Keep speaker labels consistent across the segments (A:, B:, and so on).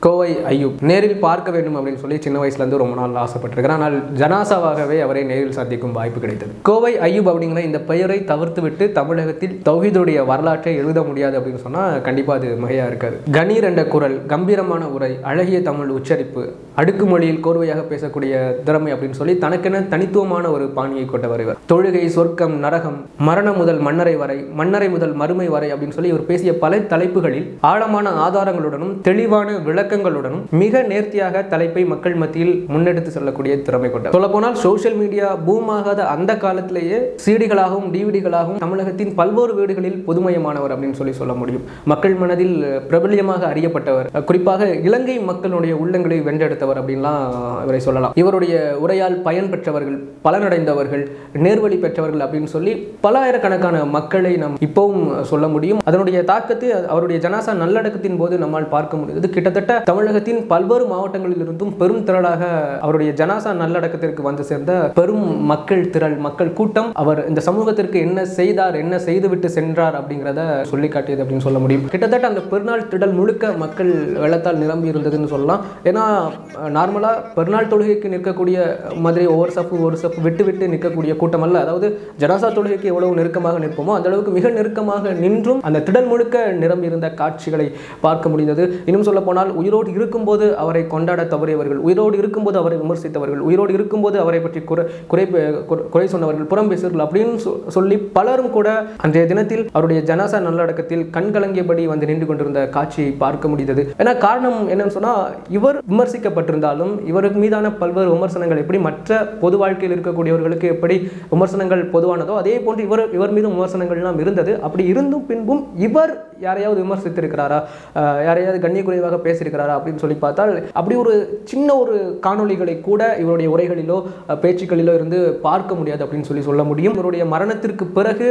A: கோவை ஐயூப் நேரில் பார்க்க வேண்டும் அப்படின்னு சொல்லி சின்ன வயசுலேருந்து ரொம்ப நாள் ஆசைப்பட்டிருக்கிறேன். ஆனால் ஜனாசாவாகவே அவரை நேரில் சந்திக்கும் வாய்ப்பு கிடைத்தது. கோவை ஐயூப் அப்படிங்கிற இந்த பெயரை தவிர்த்து விட்டு தமிழகத்தில் தௌஹீதுடைய வரலாற்றை எழுத முடியாது அப்படின்னு சொன்னால் கண்டிப்பாக அது மிகையாக இருக்காது. கணீர் என்ற குரல், கம்பீரமான உரை, அழகிய தமிழ் உச்சரிப்பு, அடுக்குமொழியில் கோர்வையாக பேசக்கூடிய திறமை அப்படின்னு சொல்லி தனக்கென தனித்துவமான ஒரு பாணியை கொண்டவர் இவர். தொழுகை, சொர்க்கம், நரகம், மரணம் முதல் மன்னரை வரை, மன்னரை முதல் மறுமை வரை அப்படின்னு சொல்லி இவர் பேசிய பல தலைப்புகளில் ஆழமான ஆதாரங்களுடனும் தெளிவான விளக்கங்களுடனும் மிக நேர்த்தியாக தலைப்பை மக்கள் மத்தியில் முன்னெடுத்து செல்லக்கூடிய திறமை கொண்டவர். சொல்ல போனால் சோசியல் மீடியா பூம் ஆகாத அந்த காலத்திலேயே சிடிகளாகவும் டிவிடிகளாகவும் தமிழகத்தின் பல்வேறு வீடுகளில் பொதுமயமானவர் அப்படின்னு சொல்லி சொல்ல முடியும். மக்கள் மனதில் பிரபல்யமாக அறியப்பட்டவர், குறிப்பாக இலங்கை மக்களுடைய உள்ளங்களை வென்றெடுத்தவர் அப்படின்லாம் இவரை சொல்லலாம். இவருடைய உரையால் பயன் பெற்றவர்கள், பலனடைந்தவர்கள், நேர்வழி பெற்றவர்கள் அப்படின்னு சொல்லி பல ஆயிரக்கணக்கான மக்களை நாம் இப்பவும் சொல்ல முடியும். அதனுடைய தாக்கத்தை அவருடைய ஜனாசா நல்லடக்கத்தின் போது நம்மால் பார்க்க முடியுது. கிட்டத்தட்ட தமிழகத்தின் பல்வேறு மாவட்டங்களில் இருந்தும் பெரும் திரளாக அவருடைய ஜனாசா நல்லடக்கத்திற்கு வந்து சேர்ந்த பெரும் மக்கள் திரள், மக்கள் கூட்டம் அவர் இந்த சமூகத்திற்கு என்ன செய்தார், என்ன செய்துவிட்டு சென்றார் அப்படிங்கிறத சொல்லி காட்டியது அப்படின்னு சொல்ல முடியும். கிட்டத்தட்ட அந்த பெருநாள் திடல் முழுக்க மக்கள் வெள்ளத்தால் நிரம்பி இருந்ததுன்னு சொல்லலாம். ஏன்னா நார்மலாக பெருநாள் தொழுகைக்கு நிற்கக்கூடிய மாதிரி ஒரு சப்பு விட்டு விட்டு நிற்கக்கூடிய கூட்டம் அல்ல. அதாவது ஜனாசா தொழுகைக்கு எவ்வளவு நெருக்கமாக நிற்போமோ அந்த அளவுக்கு மிக நெருக்கமாக நின்றும் அந்த திடல் முழுக்க நிரம்பி இருந்த காட்சிகளை பார்க்க முடிந்தது. இன்னும் சொல்ல போனால் உயிரோடு இருக்கும்போது அவரை கொண்டாட தவறியவர்கள், உயிரோடு இருக்கும்போது அவரை விமர்சித்தவர்கள், உயிரோடு இருக்கும்போது அவரை பற்றி குறை சொன்னவர்கள், புறம் பேசுவர்கள் அப்படின்னு சொல்லி பலரும் கூட அன்றைய தினத்தில் அவருடைய ஜனாசா நல்லடக்கத்தில் கண்கலங்கியபடி வந்து நின்று கொண்டிருந்த காட்சியை பார்க்க முடிந்தது. ஏன்னா காரணம் என்னன்னு சொன்னா, இவர் விமர்சிக்கப்பட்டிருந்தாலும் இவருக்கு மீதான பல்வேறு விமர்சனங்கள் எப்படி மற்ற பொது வாழ்க்கையில் இருக்கக்கூடியவர்களுக்கு எப்படி விமர்சனங்கள் பொதுவானதோ அதே போன்று இவர் மீதும் விமர்சனங்கள்லாம் இருந்தது. அப்படி இருந்தும் பின்பும் இவர் யாரையாவது விமர்சித்திருக்கிறாரா, யாரையாவது கண்ணிய குறைவாக பேசியிருக்கிறாரா அப்படின்னு சொல்லி பார்த்தால் அப்படி ஒரு சின்ன ஒரு காணொளிகளை கூட இவருடைய உரைகளிலோ பேச்சுக்களிலோ இருந்து பார்க்க முடியாது அப்படின்னு சொல்லி சொல்ல முடியும். இவருடைய மரணத்திற்கு பிறகு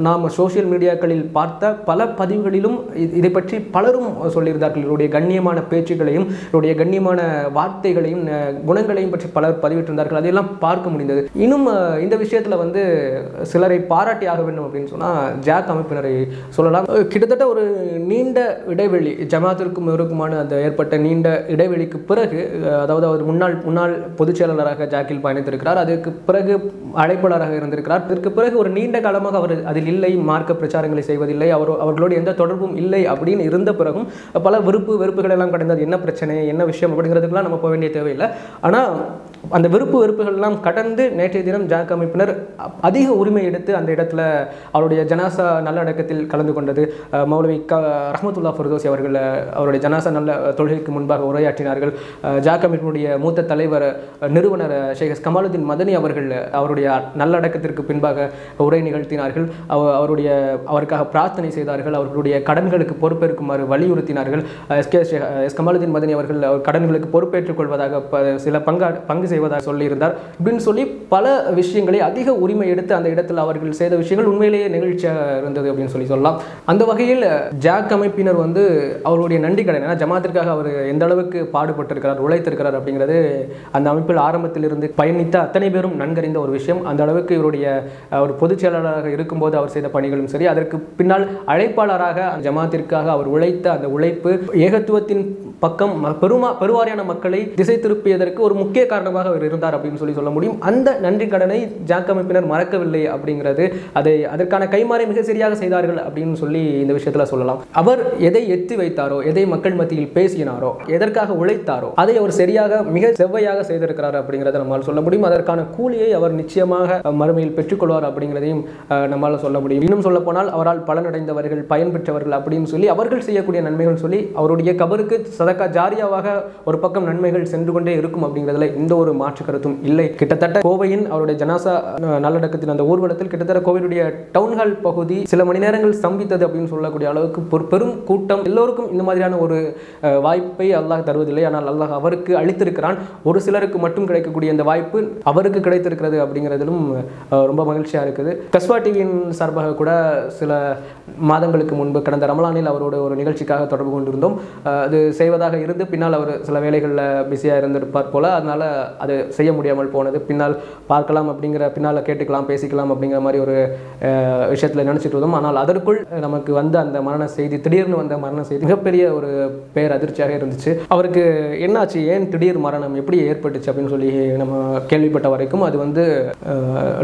A: நாம் சோசியல் மீடியாக்களில் பார்த்த பல பதிவுகளிலும் இதை பற்றி பலரும் சொல்லியிருந்தார்கள். இவருடைய கண்ணியமான பேச்சுக்களையும் இவருடைய கண்ணியமான வார்த்தைகளையும் குணங்களையும் பற்றி பலர் பதிவிட்டிருந்தார்கள். அதையெல்லாம் பார்க்க முடிந்தது. இன்னும் இந்த விஷயத்தில் வந்து சிலரை பாராட்டி ஆக வேண்டும் அப்படின்னு சொன்னால் ஜாக் அமைப்பினரை சொல்லலாம். கிட்டத்தட்ட ஒரு நீண்ட இடைவெளி ஜமாத்திற்கும் இவருக்குமான அந்த ஏற்பட்ட நீண்ட இடைவெளிக்கு பிறகு, அதாவது அவர் முன்னாள் பொதுச் செயலாளராக ஜாக்கில் பயணித்திருக்கிறார். அதற்கு பிறகு அழைப்பாளராக இருந்திருக்கிறார். அதற்கு பிறகு ஒரு நீண்ட காலமாக அவர் அதில் இல்லை, மார்க்க பிரச்சாரங்களை செய்வதில்லை, அவர்களோடு எந்த தொடர்பும் இல்லை அப்படின்னு இருந்த பிறகும் பல வெறுப்புகள் எல்லாம் கடந்தது. என்ன பிரச்சனை, என்ன விஷயம் அப்படிங்கிறதுக்கெல்லாம் நம்ம போக வேண்டிய தேவையில்லை. ஆனால் அந்த வெறுப்புகள் எல்லாம் கடந்து நேற்றைய தினம் ஜாக் அமைப்பினர் அதிக உரிமை எடுத்து அந்த இடத்துல அவருடைய ஜனாசா நல்லடக்கத்தில் கலந்து கொண்டது. மௌலவி ரஹ்மத்துல்லா ஃபர்தோசி அவர்கள் அவருடைய ஜனாசா நல்ல தொழுகைக்கு முன்பாக உரையாற்றினார்கள். ஜாக் அமைப்பினுடைய மூத்த தலைவர் நிறுவனர் ஷேக் கமாலுதீன் மதனி அவர்கள் அவருடைய நல்லடக்கத்திற்கு பின்பாக உரை நிகழ்த்தினார்கள். அவருக்காக பிரார்த்தனை செய்தார்கள். அவர்களுடைய கடன்களுக்கு பொறுப்பேற்குமாறு வலியுறுத்தினார்கள். எஸ் கமாலுதீன் மதனி அவர்கள் கடன்களுக்கு பொறுப்பேற்றுக் கொள்வதாக சில பங்கு செய்வதாக சொல்லியிருந்தார். இப்படின்னு சொல்லி பல விஷயங்களை அதிக உரிமை எடுத்து அந்த இடத்தில் அவர்கள் செய்த விஷயங்கள் உண்மையிலேயே நிகழ்ச்சியாக இருந்தது அப்படின்னு சொல்லலாம். அந்த வகையில் ஜாக் அமைப்பினர் வந்து அவருடைய நன்றி கடன், ஏன்னா ஜமாத்திற்காக அவர் எந்த அளவுக்கு பாடுபட்டிருக்கிறார், உழைத்திருக்கிறார் அப்படிங்கிறது அந்த அமைப்பில் ஆரம்பத்தில் இருந்து பயணித்த அத்தனை பேரும் நன்கறிந்த ஒரு விஷயம். அந்த அளவுக்கு இவருடைய ஒரு பொதுச் செயலாளராக இருக்கும்போது அவர் செய்த பணிகளும் சரி, அதற்கு பின்னால் அழைப்பாளராக ஜமாத்திற்காக அவர் உழைத்த அந்த உழைப்பு ஏகத்துவத்தின் பக்கம் பெருவாரியான மக்களை திசை திருப்பியதற்கு ஒரு முக்கிய காரணமாக அவர் இருந்தார் அப்படின்னு சொல்ல முடியும். அந்த நன்றி கடனை ஜாக் அமைப்பினர் மறக்கவில்லை அப்படிங்கிறது, அதற்கான கைமாறை மிக சரியாக செய்தார்கள் அப்படின்னு சொல்லி இந்த விஷயத்துல சொல்லலாம். அவர் எதை எத்தி வைத்தாரோ, எதை மக்கள் மத்தியில் பேசினாரோ, எதற்காக உழைத்தாரோ அதை அவர் சரியாக மிக செவ்வையாக செய்திருக்கிறார் அப்படிங்கிறத நம்மால் சொல்ல முடியும். அதற்கான கூலியை அவர் நிச்சயமாக மறுமையில் பெற்றுக்கொள்வார் அப்படிங்கிறதையும் நம்மால் சொல்ல முடியும். இன்னும் சொல்ல போனால் அவரால் பலனடைந்தவர்கள், பயன் பெற்றவர்கள் அப்படின்னு சொல்லி அவர்கள் செய்யக்கூடிய நன்மைகள் சொல்லி அவருடைய கபருக்கு சதக்கா ஜாரியாவாக ஒரு பக்கம் நன்மைகள் சென்று கொண்டே இருக்கும் அப்படிங்கிறதுல எந்த ஒரு மாற்று கருத்தும் இல்லை. கிட்டத்தட்ட கோவையின் அவருடைய ஜனாசா நல்லடக்கத்தின் அந்த ஊர்வலத்தில் கிட்டத்தட்ட கோவையுடைய டவுன்ஹால் பகுதி சில மணி நேரங்கள் ஸ்தம்பித்தது அப்படின்னு சொல்லக்கூடிய அளவுக்கு பெரும் கூட்டம். எல்லோருக்கும் இந்த மாதிரியான ஒரு வாய்ப்பை அல்லாஹ் தருவதில்லை. ஆனால் அல்லாஹ் அவருக்கு அளித்திருக்கிறான். ஒரு சிலருக்கு மட்டும் கிடைக்கக்கூடிய இந்த வாய்ப்பு அவருக்கு கிடைத்திருக்கிறது அப்படிங்கிறதிலும் ரொம்ப மகிழ்ச்சியாக இருக்குது. கஸ்வா டிவியின் சார்பாக கூட சில மாதங்களுக்கு முன்பு கடந்த ரமலானில் அவரோட ஒரு நிகழ்ச்சிக்காக தொடர்பு கொண்டிருந்தோம். அது செய்வதாக போனதாக இருந்து பின்னால் அவர் சில வேலைகளில் பிஸியாக இருந்திருப்பார் போல், அதனால் அது செய்ய முடியாமல் போனது. பின்னால் பார்க்கலாம் அப்படிங்கிற, பின்னால் கேட்டுக்கலாம் பேசிக்கலாம் அப்படிங்கிற மாதிரி ஒரு விஷயத்தில் நினச்சிட்டு இருந்தோம். ஆனால் அதற்குள் நமக்கு வந்த அந்த மரண செய்தி, திடீர்னு வந்த மரண செய்தி மிகப்பெரிய ஒரு பேர் அதிர்ச்சியாக இருந்துச்சு. அவருக்கு என்னாச்சு, ஏன் திடீர் மரணம் எப்படி ஏற்பட்டுச்சு அப்படின்னு சொல்லி நம்ம கேள்விப்பட்ட வரைக்கும் அது வந்து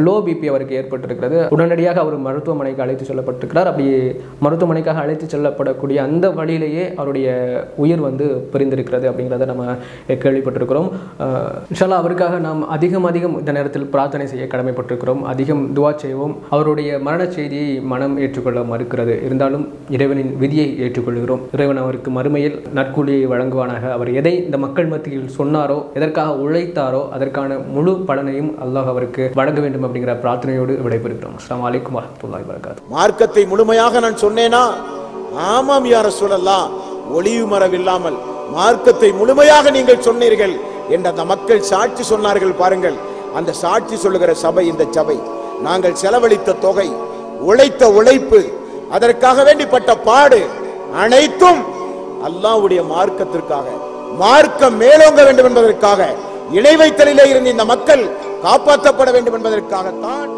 A: லோ பிபி அவருக்கு ஏற்பட்டிருக்கிறது. உடனடியாக அவர் மருத்துவமனைக்கு அழைத்து செல்லப்பட்டிருக்கிறார். அப்படி மருத்துவமனைக்காக அழைத்து செல்லப்படக்கூடிய அந்த வழியிலேயே அவருடைய உயிர் வந்து பிரிந்திருக்கிறது அப்படிங்கிறத நம்ம கேள்விப்பட்டிருக்கிறோம். இன்ஷா அல்லாஹ் அவருக்காக நாம் அதிகம் இந்த நேரத்தில் பிரார்த்தனை செய்ய கடமைப்பட்டிருக்கிறோம். அதிகம் துவா செய்வோம். அவருடைய மரண செய்தியை மனம் ஏற்றுக்கொள்ள மறுக்கிறது. இருந்தாலும் இறைவனின் விதியை ஏற்றுக்கொள்கிறோம். இறைவன் அவருக்கு மறுமையில் நற்கூலியை வழங்குவானாக. அவர் எதை இந்த மக்கள் மத்தியில் சொன்னாரோ, எதற்காக உழைத்தாரோ அதற்கான முழு பலனையும் அல்லாஹ் அவருக்கு வழங்க வேண்டும் அப்படிங்கிற பிரார்த்தனையோடு விடைபெறுகிறோம். அஸ்ஸலாமு அலைக்கும் வரஹ்மத்துல்லாஹி வபரகாத்துஹு.
B: மார்க்கத்தை முழுமையாக நான் சொன்னேனா? ஆமாம் யா ரசூலல்லாஹ், ஒளிவு மறைவில்லாமல் மார்க்கத்தை முழுமையாக நீங்கள் சொன்னீர்கள் என்று அந்த மக்கள் சாட்சி சொன்னார்கள். பாருங்கள், அந்த சாட்சி சொல்லுகிற சபை இந்த சபை. நாங்கள் செலவழித்த தொகை, உழைத்த உழைப்பு, அதற்காக வேண்டிப்பட்ட பாடு அனைத்தும் அல்லாஹ்வுடைய மார்க்கத்திற்காக, மார்க்கம் மேலோங்க வேண்டும் என்பதற்காக, இணை வைத்தலிலே இருந்து இந்த மக்கள் காப்பாற்றப்பட வேண்டும் என்பதற்காகத்தான்.